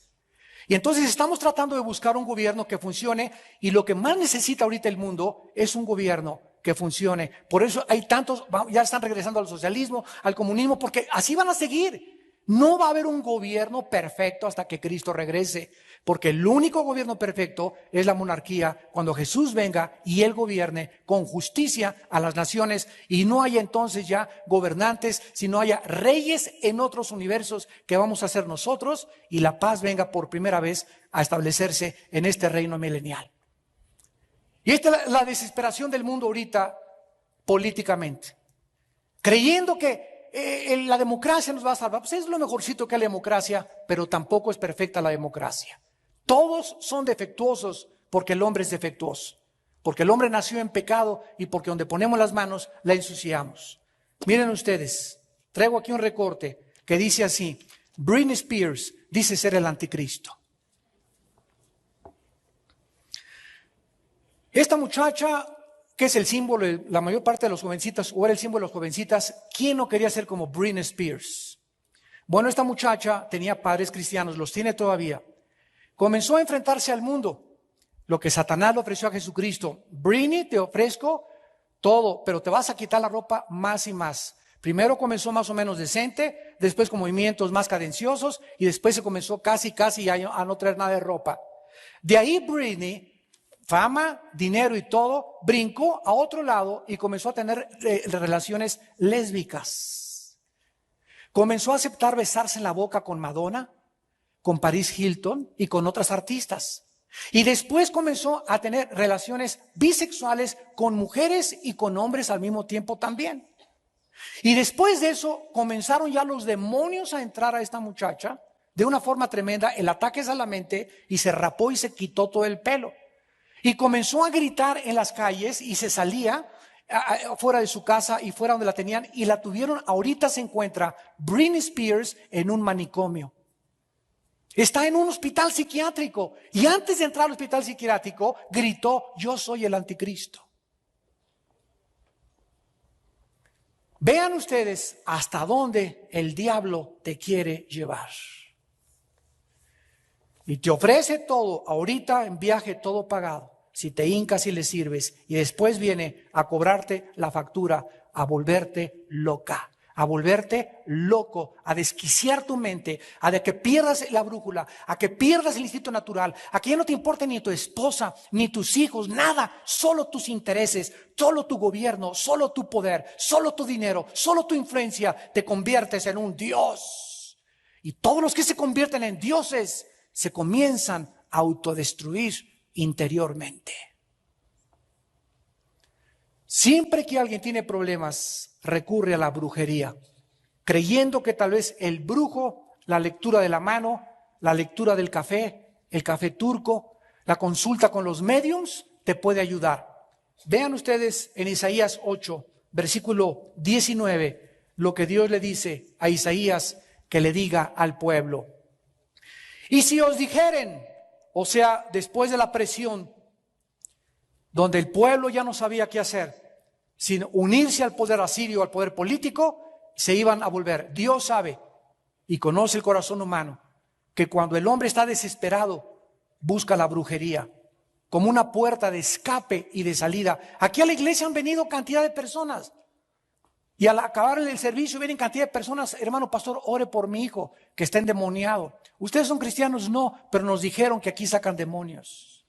Y entonces estamos tratando de buscar un gobierno que funcione y lo que más necesita ahorita el mundo es un gobierno que funcione. Por eso hay tantos, ya están regresando al socialismo, al comunismo, porque así van a seguir. No va a haber un gobierno perfecto hasta que Cristo regrese, porque el único gobierno perfecto es la monarquía, cuando Jesús venga y Él gobierne con justicia a las naciones y no haya entonces ya gobernantes, sino haya reyes en otros universos que vamos a ser nosotros y la paz venga por primera vez a establecerse en este reino milenial. Y esta es la desesperación del mundo ahorita políticamente, creyendo que la democracia nos va a salvar. Pues es lo mejorcito que hay la democracia, pero tampoco es perfecta la democracia. Todos son defectuosos porque el hombre es defectuoso, porque el hombre nació en pecado y porque donde ponemos las manos la ensuciamos. Miren ustedes, traigo aquí un recorte que dice así: Britney Spears dice ser el anticristo. Esta muchacha, que es el símbolo de la mayor parte de los jovencitas, o era el símbolo de los jovencitas, ¿quién no quería ser como Britney Spears? Bueno, esta muchacha tenía padres cristianos, los tiene todavía. Comenzó a enfrentarse al mundo, lo que Satanás le ofreció a Jesucristo. Britney, te ofrezco todo, pero te vas a quitar la ropa más y más. Primero comenzó más o menos decente, después con movimientos más cadenciosos y después se comenzó casi a no traer nada de ropa. De ahí Britney, fama, dinero y todo, brincó a otro lado y comenzó a tener relaciones lésbicas. Comenzó a aceptar besarse en la boca con Madonna, con Paris Hilton y con otras artistas. Y después comenzó a tener relaciones bisexuales con mujeres y con hombres al mismo tiempo también. Y después de eso comenzaron ya los demonios a entrar a esta muchacha de una forma tremenda. El ataque es a la mente y se rapó y se quitó todo el pelo. Y comenzó a gritar en las calles y se salía fuera de su casa y fuera donde la tenían y la tuvieron. Ahorita se encuentra Britney Spears en un manicomio. Está en un hospital psiquiátrico y antes de entrar al hospital psiquiátrico gritó: yo soy el anticristo. Vean ustedes hasta dónde el diablo te quiere llevar. Y te ofrece todo, ahorita en viaje todo pagado, si te hincas y le sirves, y después viene a cobrarte la factura, a volverte loca, a volverte loco, a desquiciar tu mente, a de que pierdas la brújula, a que pierdas el instinto natural, a que ya no te importe ni tu esposa, ni tus hijos, nada, solo tus intereses, solo tu gobierno, solo tu poder, solo tu dinero, solo tu influencia, te conviertes en un dios. Y todos los que se convierten en dioses se comienzan a autodestruir interiormente. Siempre que alguien tiene problemas, recurre a la brujería, creyendo que tal vez el brujo, la lectura de la mano, la lectura del café, el café turco, la consulta con los médiums, te puede ayudar. Vean ustedes en Isaías 8, versículo 19, lo que Dios le dice a Isaías que le diga al pueblo. Y si os dijeren, o sea, después de la presión, donde el pueblo ya no sabía qué hacer, sin unirse al poder asirio, al poder político, se iban a volver. Dios sabe y conoce el corazón humano, que cuando el hombre está desesperado, busca la brujería como una puerta de escape y de salida. Aquí a la iglesia han venido cantidad de personas. Y al acabar el servicio vienen cantidad de personas, hermano pastor, ore por mi hijo que está endemoniado. Ustedes son cristianos, no, pero nos dijeron que aquí sacan demonios.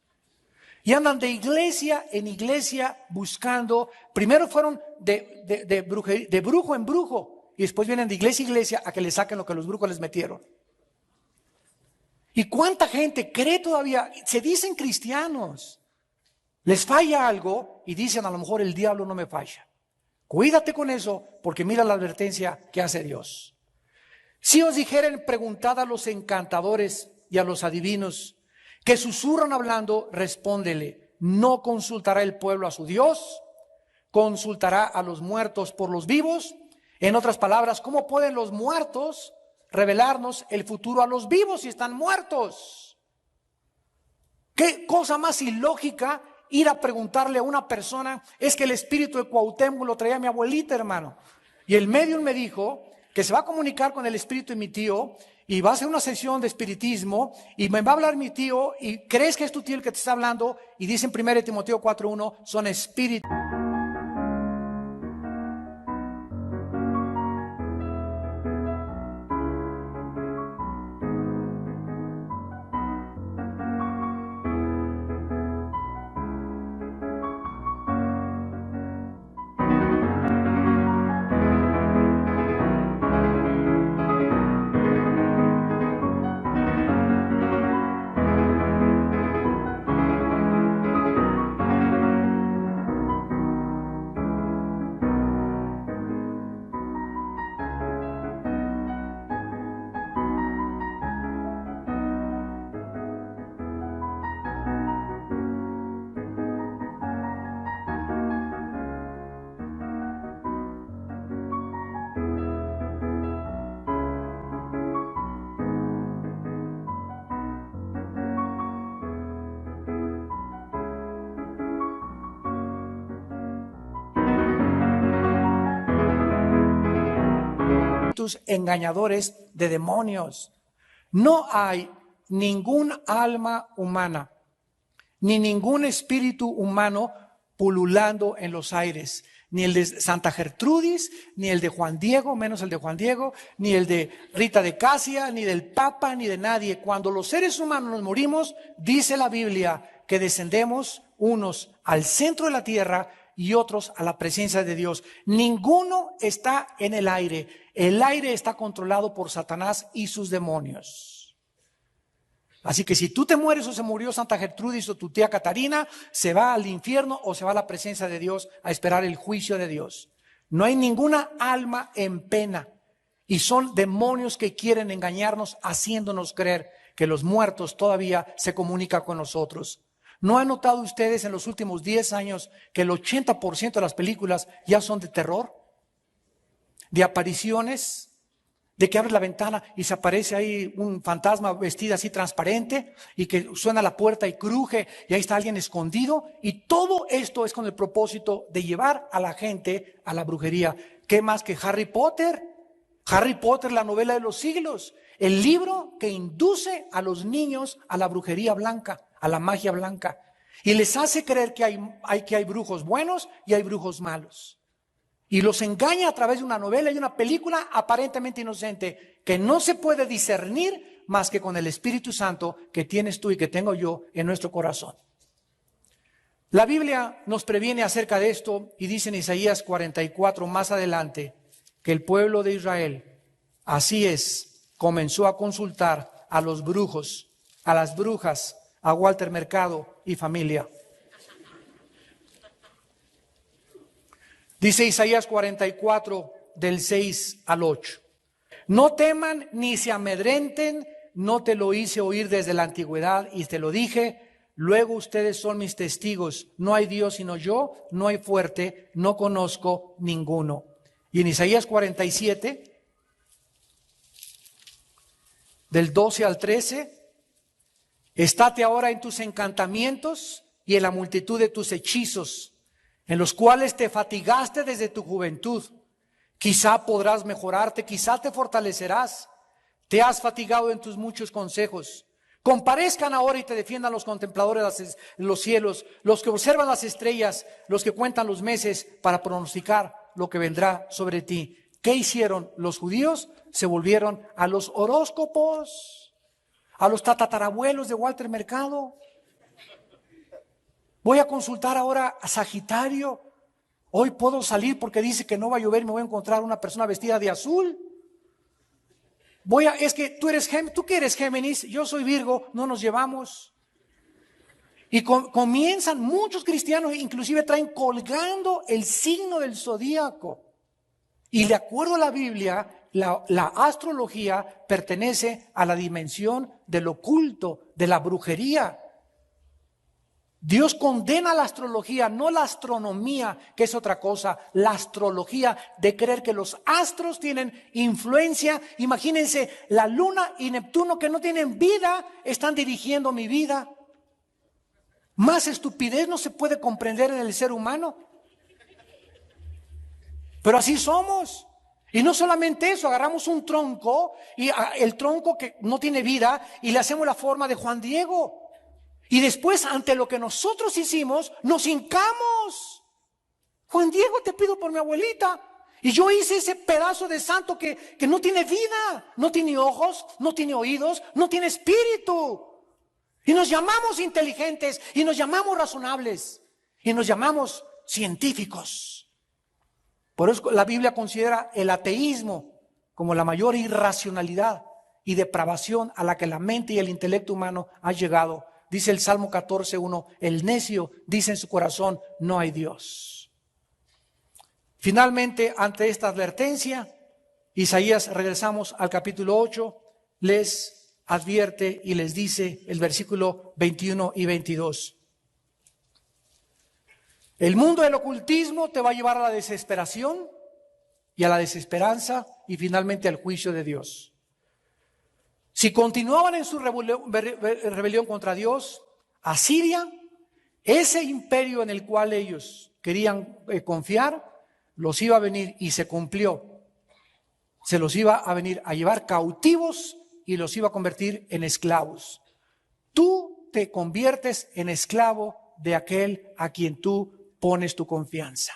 Y andan de iglesia en iglesia buscando, primero fueron de brujo en brujo, y después vienen de iglesia en iglesia a que les saquen lo que los brujos les metieron. ¿Y cuánta gente cree todavía? Se dicen cristianos, les falla algo y dicen a lo mejor el diablo no me falla. Cuídate con eso, porque mira la advertencia que hace Dios. Si os dijeren, preguntad a los encantadores y a los adivinos que susurran hablando, respóndele, ¿no consultará el pueblo a su Dios? ¿Consultará a los muertos por los vivos? En otras palabras, ¿cómo pueden los muertos revelarnos el futuro a los vivos si están muertos? ¿Qué cosa más ilógica ir a preguntarle a una persona? Es que el espíritu de Cuauhtémoc lo traía mi abuelita, hermano. Y el medium me dijo que se va a comunicar con el espíritu de mi tío y va a hacer una sesión de espiritismo y me va a hablar mi tío y crees que es tu tío el que te está hablando, y dice en 1 Timoteo 4:1, son espíritus. Engañadores de demonios. No hay ningún alma humana ni ningún espíritu humano pululando en los aires, ni el de Santa Gertrudis, ni el de Juan Diego, menos el de Juan Diego, ni el de Rita de Casia, ni del Papa, ni de nadie. Cuando los seres humanos nos morimos, dice la Biblia que descendemos unos al centro de la tierra y otros a la presencia de Dios. Ninguno está en el aire. El aire está controlado por Satanás y sus demonios. Así que si tú te mueres o se murió Santa Gertrudis o tu tía Catarina, se va al infierno o se va a la presencia de Dios a esperar el juicio de Dios. No hay ninguna alma en pena. Y son demonios que quieren engañarnos, haciéndonos creer que los muertos todavía se comunican con nosotros. ¿No han notado ustedes en los últimos 10 años que el 80% de las películas ya son de terror? De apariciones, de que abres la ventana y se aparece ahí un fantasma vestido así transparente y que suena la puerta y cruje y ahí está alguien escondido. Y todo esto es con el propósito de llevar a la gente a la brujería. ¿Qué más que Harry Potter? Harry Potter, la novela de los siglos, el libro que induce a los niños a la brujería blanca, a la magia blanca, y les hace creer que hay brujos buenos y hay brujos malos. Y los engaña a través de una novela y una película aparentemente inocente, que no se puede discernir más que con el Espíritu Santo que tienes tú y que tengo yo en nuestro corazón. La Biblia nos previene acerca de esto y dice en Isaías 44 más adelante que el pueblo de Israel, así es, comenzó a consultar a los brujos, a las brujas, a Walter Mercado y familia. Dice Isaías 44 del 6 al 8. No teman ni se amedrenten, no te lo hice oír desde la antigüedad y te lo dije. Luego ustedes son mis testigos, no hay Dios sino yo, no hay fuerte, no conozco ninguno. Y en Isaías 47, del 12 al 13, estate ahora en tus encantamientos y en la multitud de tus hechizos, en los cuales te fatigaste desde tu juventud. Quizá podrás mejorarte, quizá te fortalecerás. Te has fatigado en tus muchos consejos. Comparezcan ahora y te defiendan los contempladores de los cielos, los que observan las estrellas, los que cuentan los meses para pronosticar lo que vendrá sobre ti. ¿Qué hicieron los judíos? Se volvieron a los horóscopos, a los tatarabuelos de Walter Mercado. Voy a consultar ahora a Sagitario. Hoy puedo salir porque dice que no va a llover y me voy a encontrar una persona vestida de azul. Es que tú que eres Géminis, yo soy Virgo, no nos llevamos. Y comienzan muchos cristianos, inclusive traen colgando el signo del zodíaco. Y de acuerdo a la Biblia, la astrología pertenece a la dimensión del oculto, de la brujería. Dios condena la astrología, no la astronomía, que es otra cosa. La astrología de creer que los astros tienen influencia. Imagínense, la luna y Neptuno, que no tienen vida, están dirigiendo mi vida. Más estupidez no se puede comprender en el ser humano. Pero así somos. Y no solamente eso, agarramos un tronco, y el tronco que no tiene vida, y le hacemos la forma de Juan Diego. Y después, ante lo que nosotros hicimos, nos hincamos. Juan Diego, te pido por mi abuelita. Y yo hice ese pedazo de santo que no tiene vida, no tiene ojos, no tiene oídos, no tiene espíritu. Y nos llamamos inteligentes, y nos llamamos razonables, y nos llamamos científicos. Por eso la Biblia considera el ateísmo como la mayor irracionalidad y depravación a la que la mente y el intelecto humano han llegado. Dice el Salmo 14:1, el necio dice en su corazón, no hay Dios. Finalmente, ante esta advertencia, Isaías, regresamos al capítulo 8, les advierte y les dice el versículo 21 y 22. El mundo del ocultismo te va a llevar a la desesperación y a la desesperanza y finalmente al juicio de Dios. Si continuaban en su rebelión contra Dios, Asiria, ese imperio en el cual ellos querían confiar, los iba a venir y se cumplió. Se los iba a venir a llevar cautivos y los iba a convertir en esclavos. Tú te conviertes en esclavo de aquel a quien tú pones tu confianza.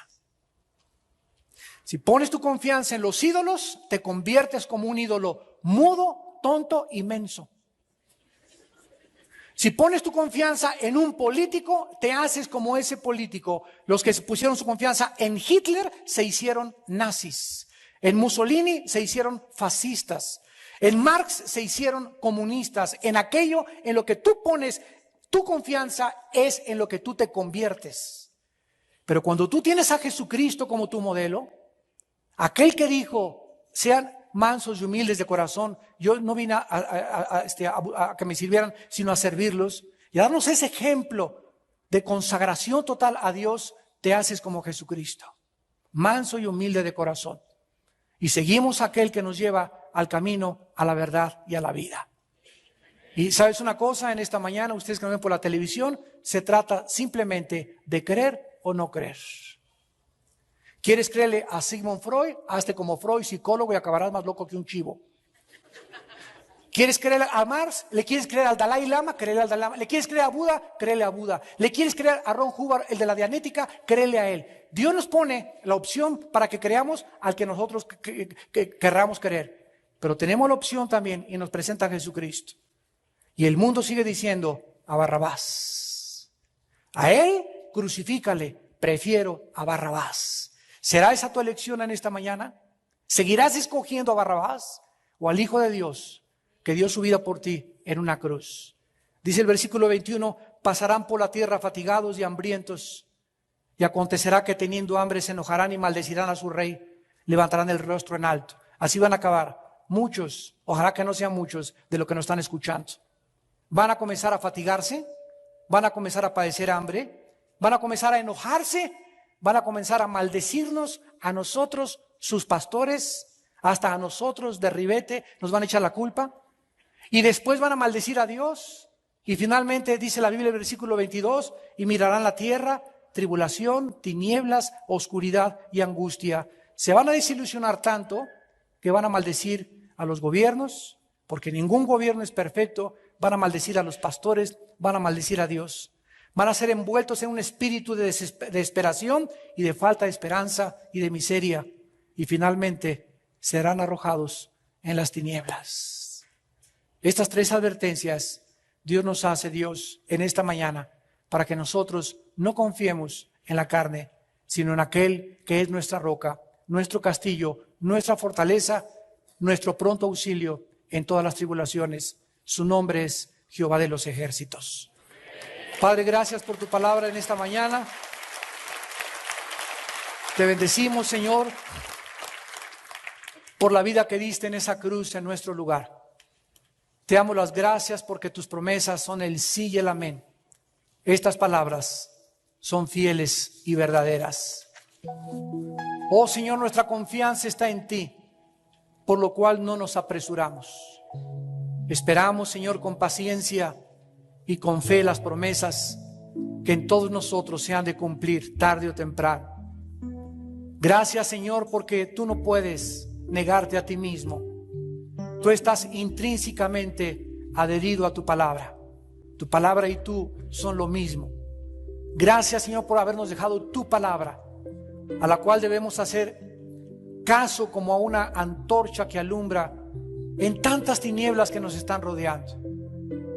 Si pones tu confianza en los ídolos, te conviertes como un ídolo mudo, tonto y menso. Si pones tu confianza en un político, te haces como ese político. Los que pusieron su confianza en Hitler se hicieron nazis. En Mussolini se hicieron fascistas. En Marx se hicieron comunistas. En aquello en lo que tú pones tu confianza es en lo que tú te conviertes. Pero cuando tú tienes a Jesucristo como tu modelo, aquel que dijo, sean mansos y humildes de corazón, yo no vine a que me sirvieran, sino a servirlos, y a darnos ese ejemplo de consagración total a Dios, te haces como Jesucristo, manso y humilde de corazón. Y seguimos a aquel que nos lleva al camino, a la verdad y a la vida. Y sabes una cosa, en esta mañana, ustedes que me ven por la televisión, se trata simplemente de creer o no creer. ¿Quieres creerle a Sigmund Freud? Hazte como Freud, psicólogo, y acabarás más loco que un chivo. ¿Quieres creer a Marx? ¿Le quieres creer al Dalai Lama? Créele al Dalai Lama. ¿Le quieres creer a Buda? Créele a Buda. ¿Le quieres creer a Ron Hubbard, el de la Dianética? Créele a él. Dios nos pone la opción para que creamos al que nosotros querramos creer. Pero tenemos la opción también y nos presenta a Jesucristo. Y el mundo sigue diciendo a Barrabás. A él crucifícale, prefiero a Barrabás. ¿Será esa tu elección en esta mañana? ¿Seguirás escogiendo a Barrabás o al Hijo de Dios que dio su vida por ti en una cruz? Dice el versículo 21, pasarán por la tierra fatigados y hambrientos, y acontecerá que teniendo hambre se enojarán y maldecirán a su rey, levantarán el rostro en alto. Así van a acabar muchos, ojalá que no sean muchos de los que nos están escuchando. Van a comenzar a fatigarse, van a comenzar a padecer hambre, van a comenzar a enojarse, van a comenzar a maldecirnos a nosotros, sus pastores, hasta a nosotros de ribete, nos van a echar la culpa. Y después van a maldecir a Dios. Y finalmente dice la Biblia, el versículo 22, y mirarán la tierra, tribulación, tinieblas, oscuridad y angustia. Se van a desilusionar tanto que van a maldecir a los gobiernos, porque ningún gobierno es perfecto. Van a maldecir a los pastores, van a maldecir a Dios. Van a ser envueltos en un espíritu de desesperación y de falta de esperanza y de miseria. Y finalmente serán arrojados en las tinieblas. Estas tres advertencias Dios nos hace, Dios, en esta mañana, para que nosotros no confiemos en la carne, sino en aquel que es nuestra roca, nuestro castillo, nuestra fortaleza, nuestro pronto auxilio en todas las tribulaciones. Su nombre es Jehová de los ejércitos. Padre, gracias por tu palabra en esta mañana. Te bendecimos, Señor, por la vida que diste en esa cruz en nuestro lugar. Te damos las gracias porque tus promesas son el sí y el amén. Estas palabras son fieles y verdaderas. Oh Señor, nuestra confianza está en ti, por lo cual no nos apresuramos. Esperamos, Señor, con paciencia y con fe las promesas que en todos nosotros se han de cumplir tarde o temprano. Gracias, Señor, porque tú no puedes negarte a ti mismo. Tú estás intrínsecamente adherido a tu palabra. Tu palabra y tú son lo mismo. Gracias, Señor, por habernos dejado tu palabra, a la cual debemos hacer caso como a una antorcha que alumbra en tantas tinieblas que nos están rodeando.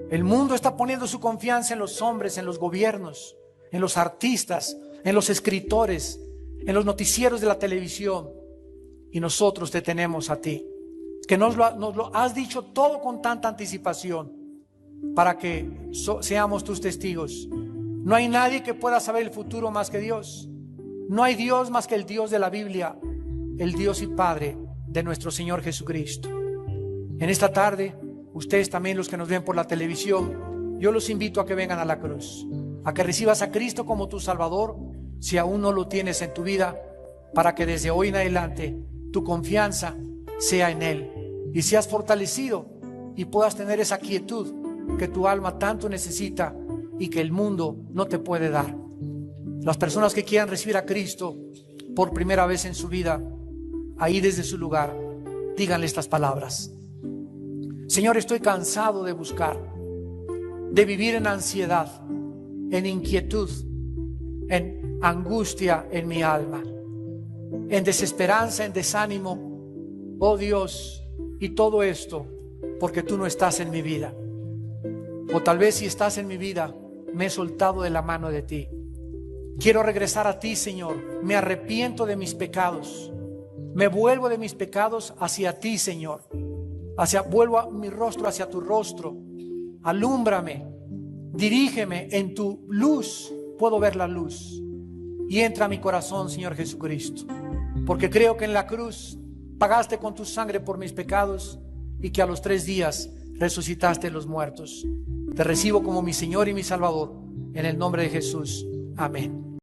El mundo está poniendo su confianza en los hombres, en los gobiernos, en los artistas, en los escritores, en los noticieros de la televisión. Y nosotros te tenemos a ti, que nos lo has dicho todo con tanta anticipación, para que seamos tus testigos. No hay nadie que pueda saber el futuro más que Dios. No hay Dios más que el Dios de la Biblia, el Dios y Padre de nuestro Señor Jesucristo. En esta tarde, ustedes también, los que nos ven por la televisión, yo los invito a que vengan a la cruz, a que recibas a Cristo como tu Salvador, si aún no lo tienes en tu vida, para que desde hoy en adelante tu confianza sea en Él y seas fortalecido y puedas tener esa quietud que tu alma tanto necesita y que el mundo no te puede dar. Las personas que quieran recibir a Cristo por primera vez en su vida, ahí desde su lugar, díganle estas palabras: Señor, estoy cansado de buscar, de vivir en ansiedad, en inquietud, en angustia en mi alma, en desesperanza, en desánimo. Oh Dios, y todo esto porque tú no estás en mi vida. O tal vez si estás en mi vida, me he soltado de la mano de ti. Quiero regresar a ti, Señor. Me arrepiento de mis pecados. Me vuelvo de mis pecados hacia ti, Señor. Vuelvo mi rostro hacia tu rostro. Alúmbrame, dirígeme en tu luz. Puedo ver la luz. Y entra a mi corazón, Señor Jesucristo. Porque creo que en la cruz pagaste con tu sangre por mis pecados y que a los 3 días resucitaste de los muertos. Te recibo como mi Señor y mi Salvador. En el nombre de Jesús. Amén.